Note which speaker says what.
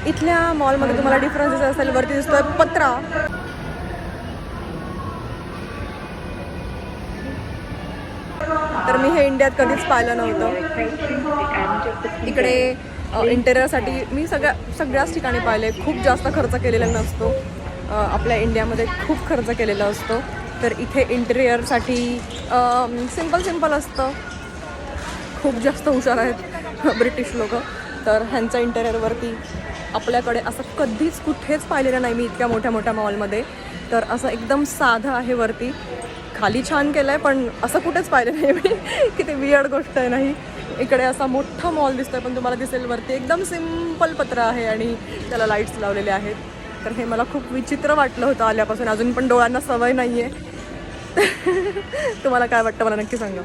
Speaker 1: इथल्या मॉलमध्ये तुम्हाला डिफरन्स दिसत असेल, वरती दिसतोय पत्रा. तर मी हे इंडियात कधीच पाहिलं नव्हतं. इकडे इंटेरियरसाठी मी सगळ्याच ठिकाणी पाहिले, खूप जास्त खर्च केलेला नसतो. आपल्या इंडियामध्ये खूप खर्च केलेला असतो. तर इथे इंटेरियरसाठी सिंपल असतं. खूप जास्त हुशार आहेत ब्रिटिश लोक. तर ह्यांच्या इंटेरियरवरती आपल्याकडे असं कधीच कुठेच पाहिलेलं नाही मी इतक्या मोठ्या मॉलमध्ये. तर असं एकदम साधं आहे वरती, खाली छान केलं आहे, पण असं कुठेच पाहिलं नाही मी की ते वियर्ड गोष्ट आहे. नाही, इकडे असा मोठा मॉल दिसतोय, पण तुम्हाला दिसेल वरती एकदम सिम्पल पत्र आहे आणि त्याला लाईट्स लावलेले आहेत. तर हे मला खूप विचित्र वाटलं होतं आल्यापासून. अजून पण डोळ्यांना सवय नाही आहे. तुम्हाला काय वाटतं मला नक्की सांगा.